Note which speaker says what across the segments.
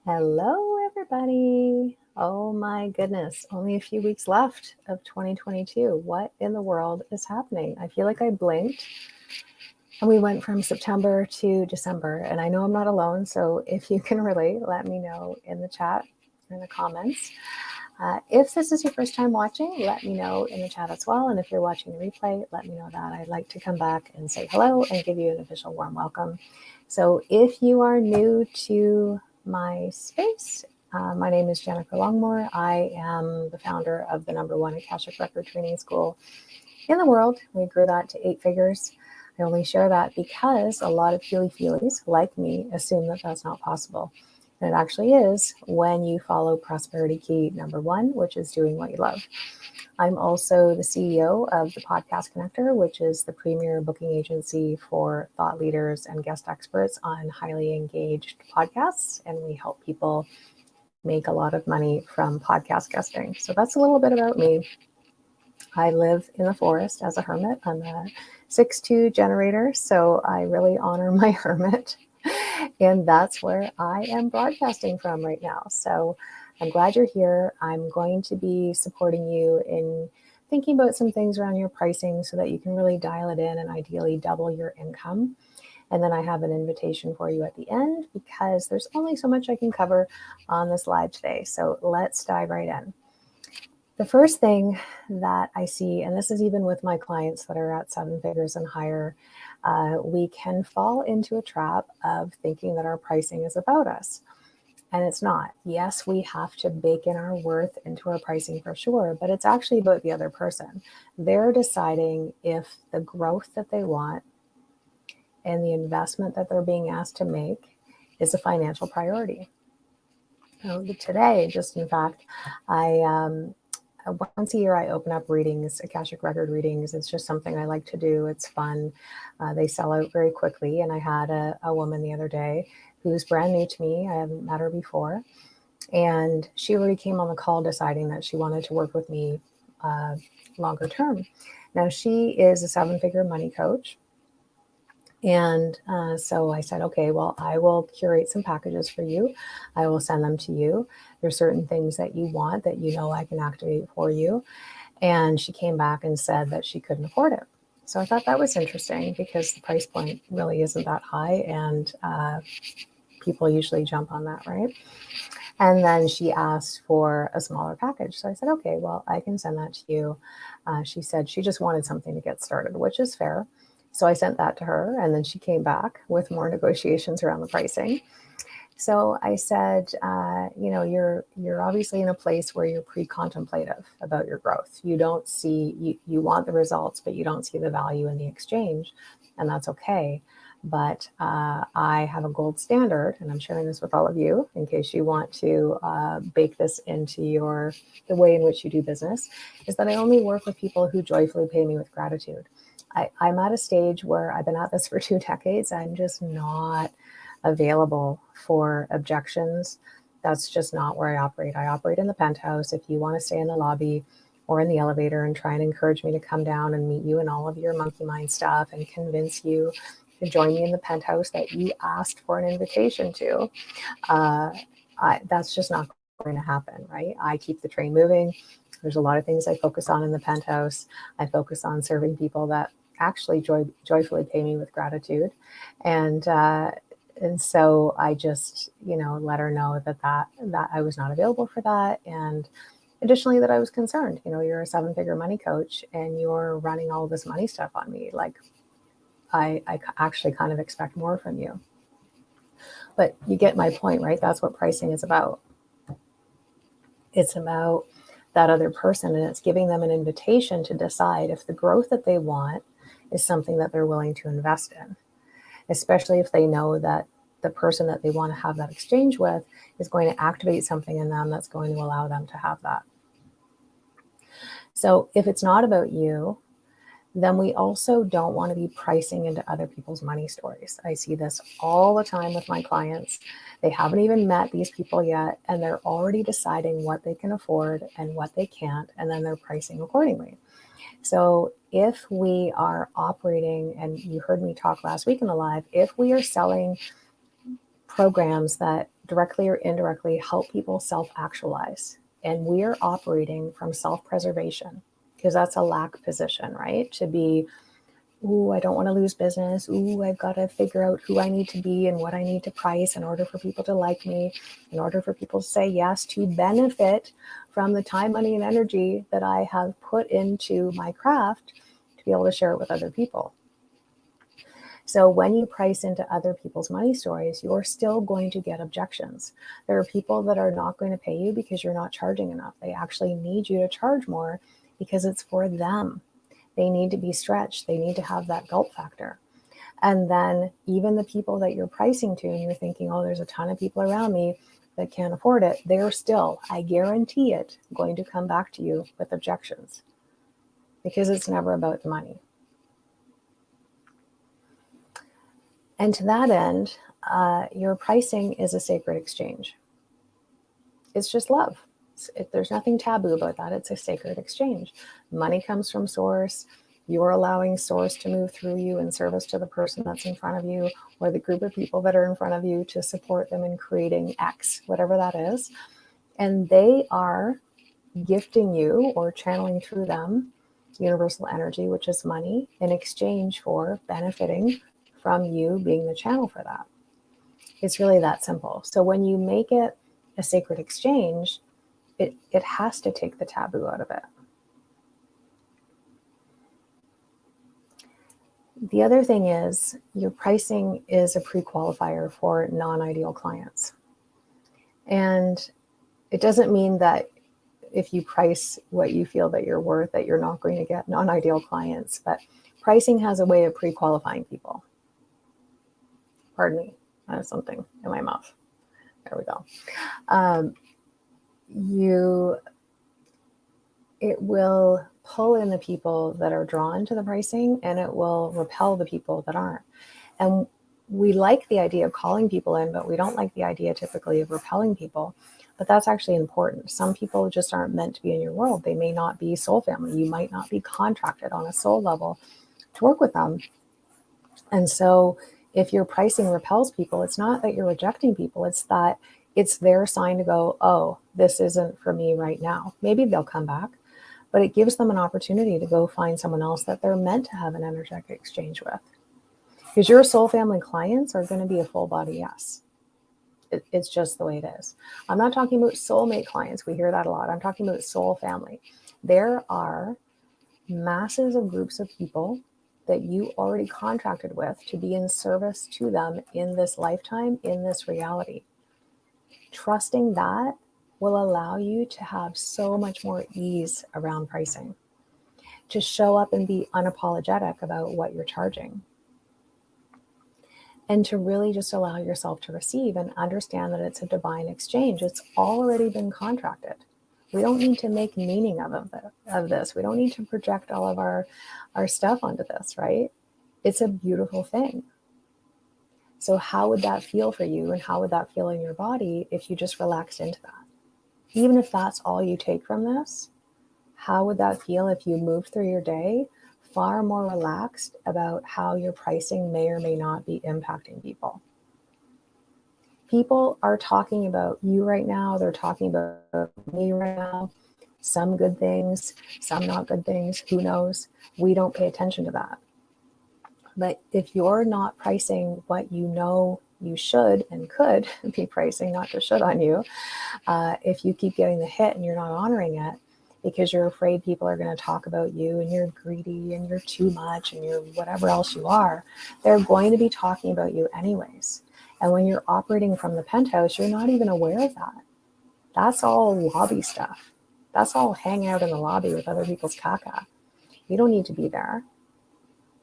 Speaker 1: Hello, everybody. Oh my goodness, only a few weeks left of 2022. What in the world is happening? I feel like I blinked and we went from September to December. And I know I'm not alone. So if you can relate, let me know in the chat or in the comments. If this is your first time watching, let me know in the chat as well. And if you're watching the replay, let me know that. I'd like to come back and say hello and give you an official warm welcome. So if you are new to my space, my name is Jennifer Longmore. I am the founder of the #1 Akashic Record training school in the world. We grew that to 8 figures. I only share that because a lot of feelies like me assume that that's not possible. And it actually is when you follow prosperity key #1, which is doing what you love. I'm also the CEO of the Podcast Connector, which is the premier booking agency for thought leaders and guest experts on highly engaged podcasts. And we help people make a lot of money from podcast guesting. So that's a little bit about me. I live in the forest as a hermit. I'm a 6'2" generator, so I really honor my hermit. And that's where I am broadcasting from right now. So I'm glad you're here. I'm going to be supporting you in thinking about some things around your pricing so that you can really dial it in and ideally double your income. And then I have an invitation for you at the end because there's only so much I can cover on this live today. So let's dive right in. The first thing that I see, and this is even with my clients that are at 7 figures and higher, we can fall into a trap of thinking that our pricing is about us. And it's not. Yes, we have to bake in our worth into our pricing for sure, but it's actually about the other person. They're deciding if the growth that they want and the investment that they're being asked to make is a financial priority. Today, just in fact, once a year, I open up readings, Akashic Record readings. It's just something I like to do. It's fun. They sell out very quickly. And I had a woman the other day who's brand new to me. I haven't met her before. And she already came on the call deciding that she wanted to work with me longer term. Now, she is a 7-figure money coach. And so I said, okay, well, I will curate some packages for you. I will send them to you. There's certain things that you want that you know I can activate for you. And she came back and said that she couldn't afford it. So I thought that was interesting because the price point really isn't that high. And people usually jump on that, right? And then she asked for a smaller package. So I said, okay, well, I can send that to you. She said she just wanted something to get started, which is fair. So I sent that to her, and then she came back with more negotiations around the pricing. So I said, you're obviously in a place where you're pre-contemplative about your growth. You don't see, you want the results, but you don't see the value in the exchange, and that's okay. But I have a gold standard, and I'm sharing this with all of you in case you want to bake this into the way in which you do business, is that I only work with people who joyfully pay me with gratitude. I'm at a stage where I've been at this for 2 decades. I'm just not available for objections. That's just not where I operate. I operate in the penthouse. If you want to stay in the lobby or in the elevator and try and encourage me to come down and meet you and all of your monkey mind stuff and convince you to join me in the penthouse that you asked for an invitation to, that's just not going to happen, right? I keep the train moving. There's a lot of things I focus on in the penthouse. I focus on serving people that actually joyfully pay me with gratitude. And so I just, let her know that I was not available for that. And additionally, that I was concerned, you're a 7-figure money coach and you're running all this money stuff on me. Like I actually kind of expect more from you. But you get my point, right? That's what pricing is about. It's about that other person, and it's giving them an invitation to decide if the growth that they want is something that they're willing to invest in, especially if they know that the person that they want to have that exchange with is going to activate something in them that's going to allow them to have that. So if it's not about you, then we also don't want to be pricing into other people's money stories. I see this all the time with my clients. They haven't even met these people yet, and they're already deciding what they can afford and what they can't, and then they're pricing accordingly. So if we are operating, and you heard me talk last week in the live, if we are selling programs that directly or indirectly help people self-actualize. And we're operating from self-preservation because that's a lack position, right? To be, ooh, I don't want to lose business. Ooh, I've got to figure out who I need to be and what I need to price in order for people to like me, in order for people to say yes, to benefit from the time, money, and energy that I have put into my craft to be able to share it with other people. So when you price into other people's money stories, you're still going to get objections. There are people that are not going to pay you because you're not charging enough. They actually need you to charge more because it's for them. They need to be stretched. They need to have that gulp factor. And then even the people that you're pricing to, and you're thinking, oh, there's a ton of people around me that can't afford it, they're still, I guarantee it, going to come back to you with objections because it's never about the money. And to that end, your pricing is a sacred exchange. It's just love. There's nothing taboo about that. It's a sacred exchange. Money comes from source. You're allowing source to move through you in service to the person that's in front of you or the group of people that are in front of you to support them in creating X, whatever that is. And they are gifting you or channeling through them universal energy, which is money, in exchange for benefiting from you being the channel for that. It's really that simple. So when you make it a sacred exchange, it has to take the taboo out of it. The other thing is your pricing is a pre-qualifier for non-ideal clients. And it doesn't mean that if you price what you feel that you're worth, that you're not going to get non-ideal clients, but pricing has a way of pre-qualifying people. Pardon me, I have something in my mouth. There we go. It will pull in the people that are drawn to the pricing, and it will repel the people that aren't. And we like the idea of calling people in, but we don't like the idea typically of repelling people. But that's actually important. Some people just aren't meant to be in your world. They may not be soul family. You might not be contracted on a soul level to work with them. And so if your pricing repels people, it's not that you're rejecting people. It's that it's their sign to go, oh, this isn't for me right now. Maybe they'll come back, but it gives them an opportunity to go find someone else that they're meant to have an energetic exchange with. Because your soul family clients are going to be a full body yes. It's just the way it is. I'm not talking about soulmate clients. We hear that a lot. I'm talking about soul family. There are masses of groups of people that you already contracted with to be in service to them in this lifetime, in this reality. Trusting that will allow you to have so much more ease around pricing, to show up and be unapologetic about what you're charging, and to really just allow yourself to receive and understand that it's a divine exchange. It's already been contracted. We don't need to make meaning of this. We don't need to project all of our stuff onto this, right? It's a beautiful thing. So how would that feel for you, and how would that feel in your body if you just relaxed into that? Even if that's all you take from this, how would that feel if you moved through your day far more relaxed about how your pricing may or may not be impacting people? People are talking about you right now. They're talking about me right now. Some good things, some not good things. Who knows? We don't pay attention to that. But if you're not pricing what you know you should and could be pricing, not to should on you, if you keep getting the hit and you're not honoring it because you're afraid people are going to talk about you and you're greedy and you're too much and you're whatever else you are, they're going to be talking about you anyways. And when you're operating from the penthouse, you're not even aware of that. That's all lobby stuff. That's all hanging out in the lobby with other people's caca. You don't need to be there.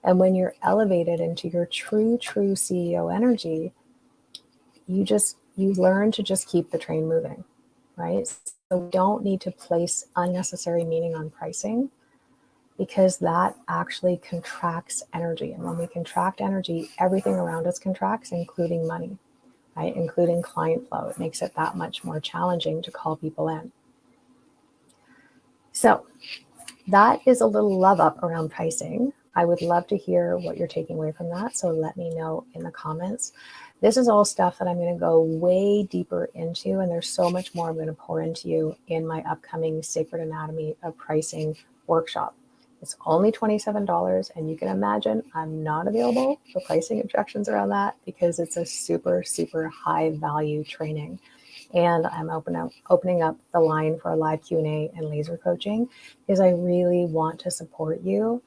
Speaker 1: And when you're elevated into your true CEO energy, you learn to just keep the train moving, right? So we don't need to place unnecessary meaning on pricing, because that actually contracts energy. And when we contract energy, everything around us contracts, including money, right? Including client flow. It makes it that much more challenging to call people in. So that is a little love up around pricing. I would love to hear what you're taking away from that. So let me know in the comments. This is all stuff that I'm going to go way deeper into, and there's so much more I'm going to pour into you in my upcoming Sacred Anatomy of Pricing workshop. It's only $27, and you can imagine I'm not available for pricing objections around that because it's a super, super high value training. And I'm opening up the line for a live Q&A and laser coaching because I really want to support you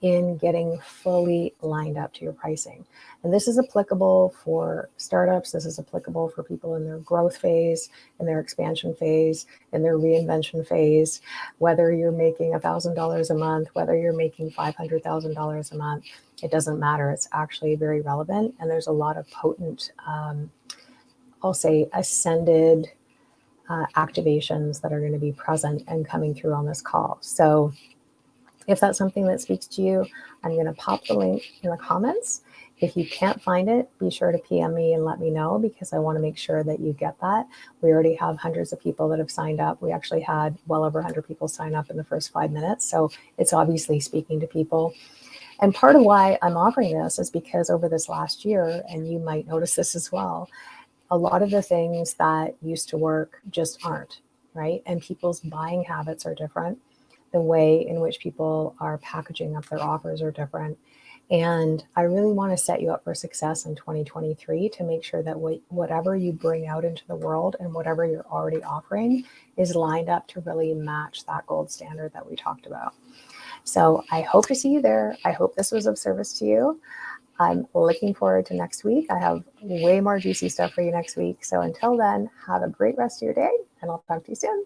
Speaker 1: in getting fully lined up to your pricing. And this is applicable for startups. This is applicable for people in their growth phase, in their expansion phase, in their reinvention phase, whether you're making $1,000 a month, whether you're making $500,000 a month, it doesn't matter. It's actually very relevant. And there's a lot of potent, I'll say, ascended activations that are going to be present and coming through on this call. So if that's something that speaks to you, I'm going to pop the link in the comments. If you can't find it, be sure to PM me and let me know because I want to make sure that you get that. We already have hundreds of people that have signed up. We actually had well over 100 people sign up in the first 5 minutes. So it's obviously speaking to people. And part of why I'm offering this is because over this last year, and you might notice this as well, a lot of the things that used to work just aren't, right? And people's buying habits are different. The way in which people are packaging up their offers are different. And I really want to set you up for success in 2023 to make sure that whatever you bring out into the world and whatever you're already offering is lined up to really match that gold standard that we talked about. So I hope to see you there. I hope this was of service to you. I'm looking forward to next week. I have way more juicy stuff for you next week. So until then, have a great rest of your day, and I'll talk to you soon.